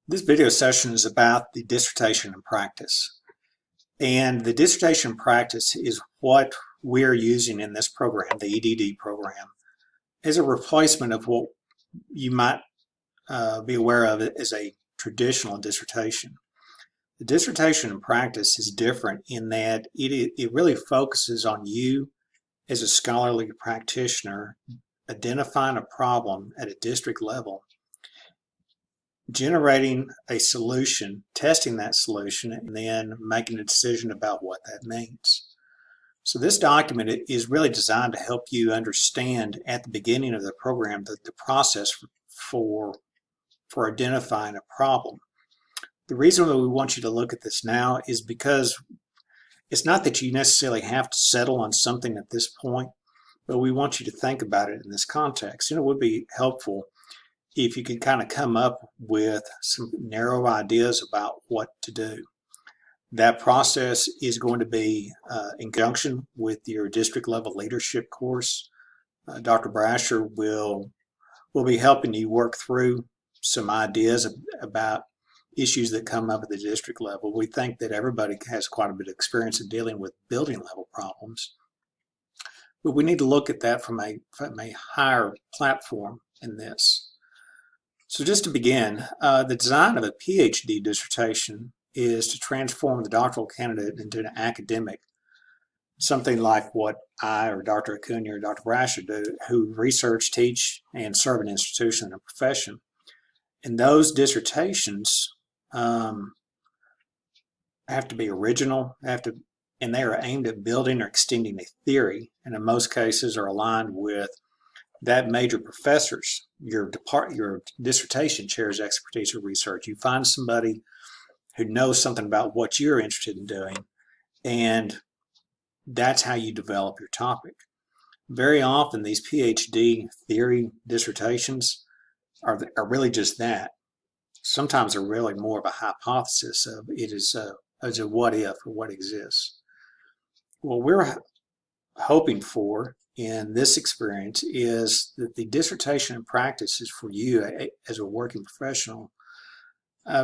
This video session is about the dissertation and practice. And the dissertation practice is what we're using in this program, the EDD program, as a replacement of what you might be aware of as a traditional dissertation. The dissertation and practice is different in that it really focuses on you as a scholarly practitioner identifying a problem at a district level, generating a solution, testing that solution, and then making a decision about what that means. So this document is really designed to help you understand at the beginning of the program the process for identifying a problem. The reason that we want you to look at this now is because it's not that you necessarily have to settle on something at this point, but we want you to think about it in this context. And it would be helpful if you could kind of come up with some narrow ideas about what to do. That process is going to be in conjunction with your district level leadership course. Dr. Brasher will be helping you work through some ideas about issues that come up at the district level. We think that everybody has quite a bit of experience in dealing with building level problems, but we need to look at that from a higher platform in this. So just to begin, the design of a PhD dissertation is to transform the doctoral candidate into an academic, something like what I or Dr. Acuna or Dr. Brasher do, who research, teach, and serve an institution and a profession. And those dissertations have to be original, and they are aimed at building or extending a theory, and in most cases are aligned with that major professor's, your dissertation chair's expertise or research. You find somebody who knows something about what you're interested in doing, and that's how you develop your topic. Very often these PhD theory dissertations are really just that. Sometimes they're really more of a hypothesis of it is a what if or what exists. What we're hoping for in this experience is that the dissertation and practice is for you as a working professional,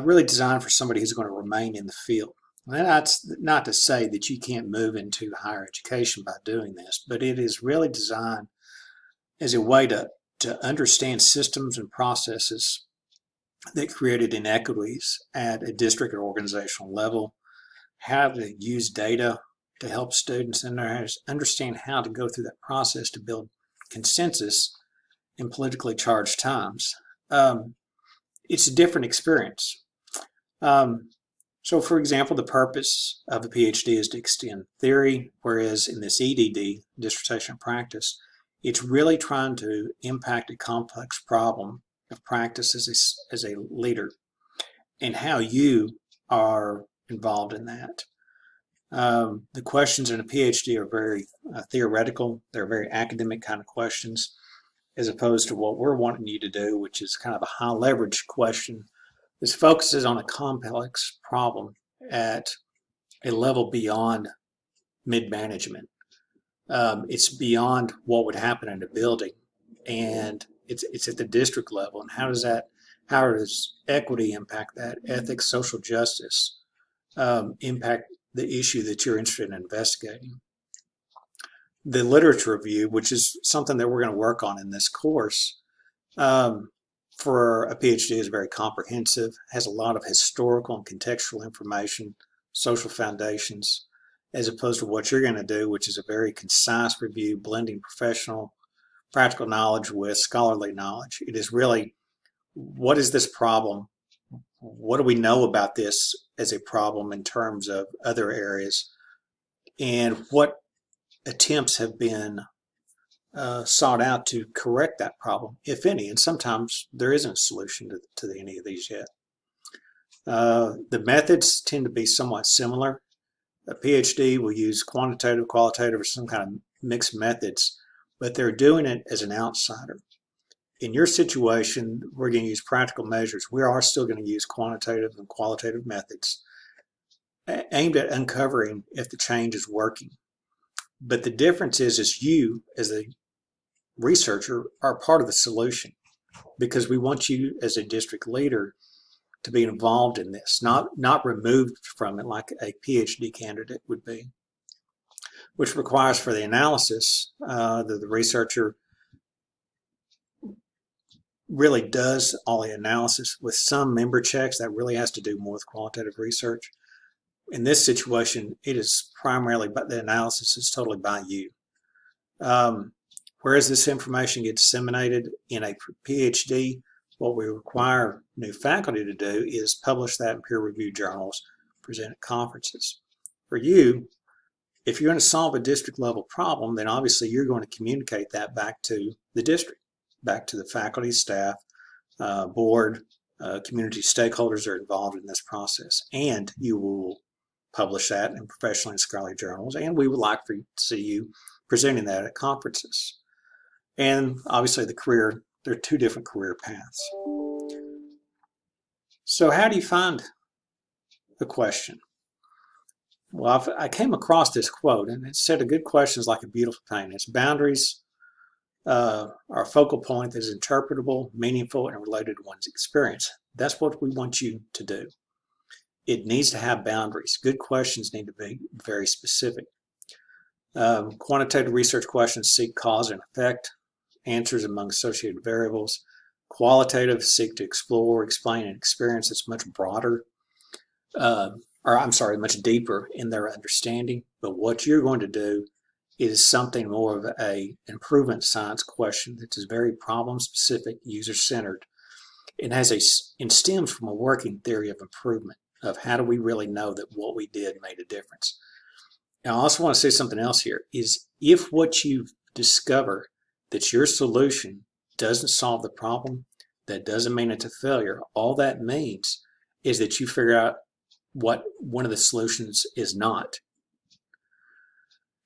really designed for somebody who's going to remain in the field. And that's not to say that you can't move into higher education by doing this, but it is really designed as a way to understand systems and processes that created inequities at a district or organizational level, how to use data to help students understand how to go through that process to build consensus in politically charged times. It's a different experience. So for example, the purpose of a PhD is to extend theory, whereas in this EDD, dissertation practice, it's really trying to impact a complex problem of practice as a leader and how you are involved in that. The questions in a PhD are very theoretical. They're very academic kind of questions, as opposed to what we're wanting you to do, which is kind of a high leverage question. This focuses on a complex problem at a level beyond mid-management. It's beyond what would happen in a building, and it's at the district level. And how does equity impact that? Ethics, social justice impact the issue that you're interested in investigating. The literature review, which is something that we're going to work on in this course, for a PhD is very comprehensive, has a lot of historical and contextual information, social foundations, as opposed to what you're going to do, which is a very concise review, blending professional, practical knowledge with scholarly knowledge. It is really, what is this problem? What do we know about this as a problem in terms of other areas? And what attempts have been sought out to correct that problem, if any? And sometimes there isn't a solution to any of these yet. The methods tend to be somewhat similar. A PhD will use quantitative, qualitative, or some kind of mixed methods, but they're doing it as an outsider. In your situation, we're going to use practical measures. We are still going to use quantitative and qualitative methods aimed at uncovering if the change is working. But the difference is you, as a researcher, are part of the solution, because we want you as a district leader to be involved in this, not removed from it like a PhD candidate would be, which requires for the analysis that the researcher really does all the analysis with some member checks. That really has to do more with qualitative research. In this situation, it is primarily, but the analysis is totally by you. Whereas this information gets disseminated in a PhD, what we require new faculty to do is publish that in peer-reviewed journals, present at conferences. For you, if you're going to solve a district level problem, then obviously you're going to communicate that back to the district, back to the faculty, staff, board, community stakeholders are involved in this process. And you will publish that in professional and scholarly journals, and we would like to see you presenting that at conferences. And obviously there are two different career paths. So how do you find a question? Well, I came across this quote, and it said, a good question is like a beautiful painting. Its boundaries are a focal point that is interpretable, meaningful, and related to one's experience. That's what we want you to do. It needs to have boundaries. Good questions need to be very specific. Quantitative research questions seek cause and effect, answers among associated variables. Qualitative seek to explore, explain, and experience that's much broader, much deeper in their understanding. But what you're going to do is something more of a improvement science question that is very problem-specific, user-centered, and stems from a working theory of improvement, of how do we really know that what we did made a difference. Now, I also want to say something else here, is if what you discover that your solution doesn't solve the problem, that doesn't mean it's a failure. All that means is that you figure out what one of the solutions is not.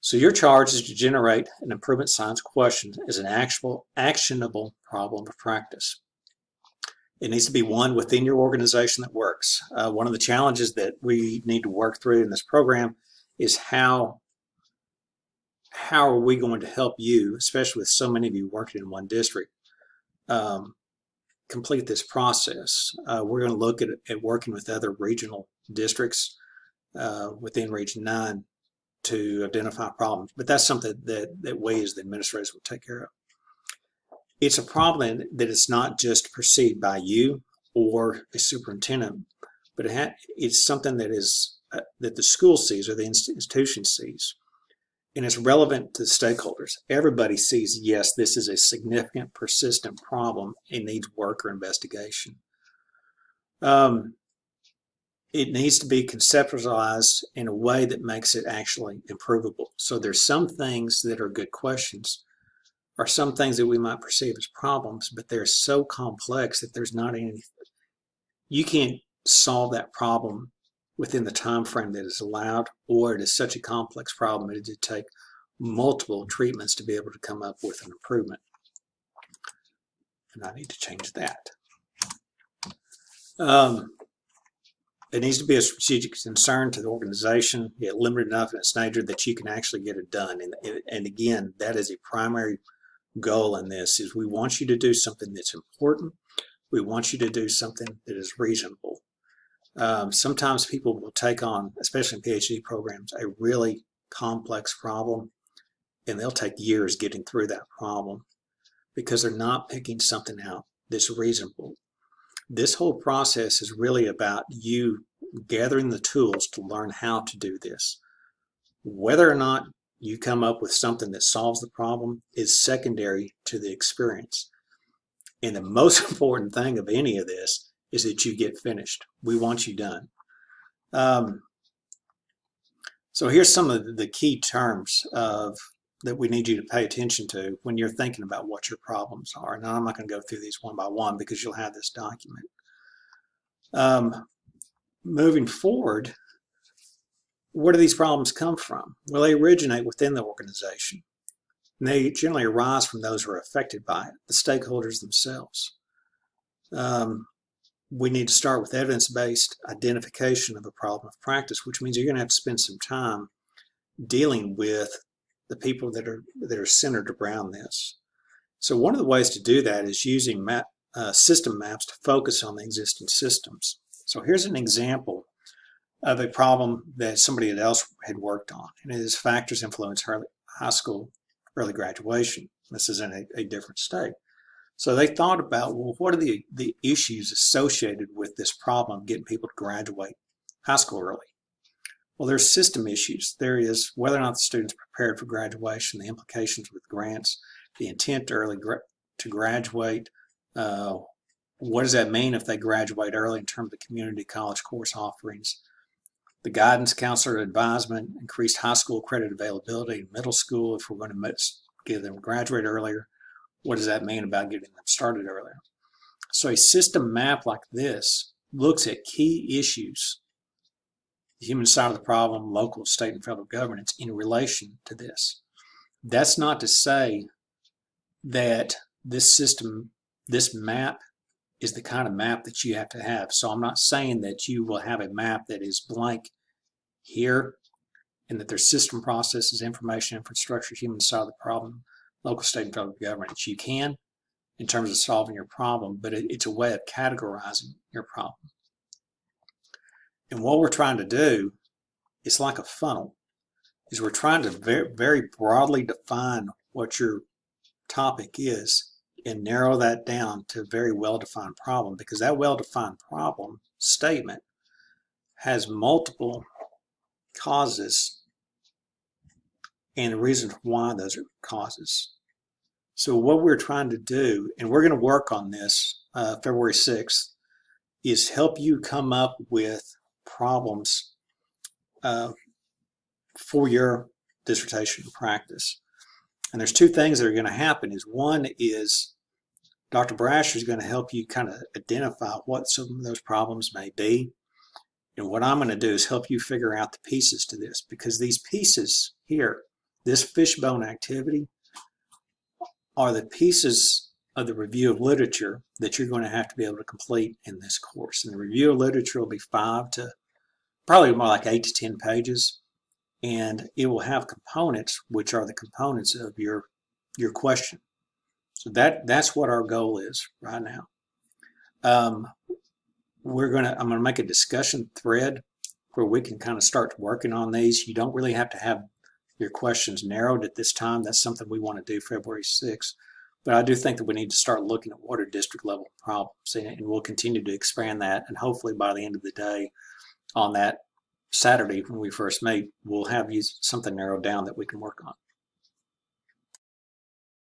So your charge is to generate an improvement science question as an actual, actionable problem of practice. It needs to be one within your organization that works. One of the challenges that we need to work through in this program is how are we going to help you, especially with so many of you working in one district, complete this process. We're going to look at working with other regional districts within Region 9 to identify problems. But that's something that we as the administrators will take care of. It's a problem that it's not just perceived by you or a superintendent, but it's something that is that the school sees or the institution sees. And it's relevant to stakeholders. Everybody sees, yes, this is a significant, persistent problem and needs work or investigation. It needs to be conceptualized in a way that makes it actually improvable. So there's some things that are good questions, or some things that we might perceive as problems, but they're so complex that there's not any, you can't solve that problem within the time frame that is allowed, or it is such a complex problem that it would take multiple treatments to be able to come up with an improvement. And I need to change that. It needs to be a strategic concern to the organization, yet limited enough in its nature that you can actually get it done. And again, that is a primary goal in this, is we want you to do something that's important. We want you to do something that is reasonable. Sometimes people will take on, especially in PhD programs, a really complex problem, and they'll take years getting through that problem because they're not picking something out that's reasonable. This whole process is really about you gathering the tools to learn how to do this. Whether or not you come up with something that solves the problem is secondary to the experience. And the most important thing of any of this is that you get finished. We want you done. So here's some of the key terms that we need you to pay attention to when you're thinking about what your problems are. Now, I'm not going to go through these one by one because you'll have this document. Moving forward, where do these problems come from? Well, they originate within the organization. And they generally arise from those who are affected by it, the stakeholders themselves. We need to start with evidence-based identification of a problem of practice, which means you're going to have to spend some time dealing with the people that are centered around this. So one of the ways to do that is using system maps to focus on the existing systems. So here's an example of a problem that somebody else had worked on, and it is factors influence high school early graduation. This is in a different state. So they thought about, well, what are the issues associated with this problem, getting people to graduate high school early? Well, there's system issues. There is whether or not the student's prepared for graduation, the implications with grants, the intent to graduate. What does that mean if they graduate early in terms of community college course offerings? The guidance, counselor advisement, increased high school credit availability in middle school if we're going to get them to graduate earlier. What does that mean about getting them started earlier? So a system map like this looks at key issues, the human side of the problem, local, state, and federal governance in relation to this. That's not to say that this system, this map, is the kind of map that you have to have. So I'm not saying that you will have a map that is blank here and that there's system processes, information, infrastructure, human side of the problem, local, state, and federal governance. You can in terms of solving your problem, but it's a way of categorizing your problem. And what we're trying to do, it's like a funnel, is we're trying to very broadly define what your topic is and narrow that down to a very well-defined problem, because that well-defined problem statement has multiple causes and reasons why those are causes. So what we're trying to do, and we're going to work on this February 6th, is help you come up with problems for your dissertation practice. And there's two things that are going to happen. One is Dr. Brasher is going to help you kind of identify what some of those problems may be. And what I'm going to do is help you figure out the pieces to this, because these pieces here, this fishbone activity, are the pieces of the review of literature that you're going to have to be able to complete in this course. And the review of literature will be 5 to probably more like 8 to 10 pages. And it will have components, which are the components of your question. So that's what our goal is right now. I'm going to make a discussion thread where we can kind of start working on these. You don't really have to have your questions narrowed at this time. That's something we want to do February 6th. But I do think that we need to start looking at what are district level problems, and we'll continue to expand that. And hopefully by the end of the day on that Saturday when we first meet, we'll have something narrowed down that we can work on.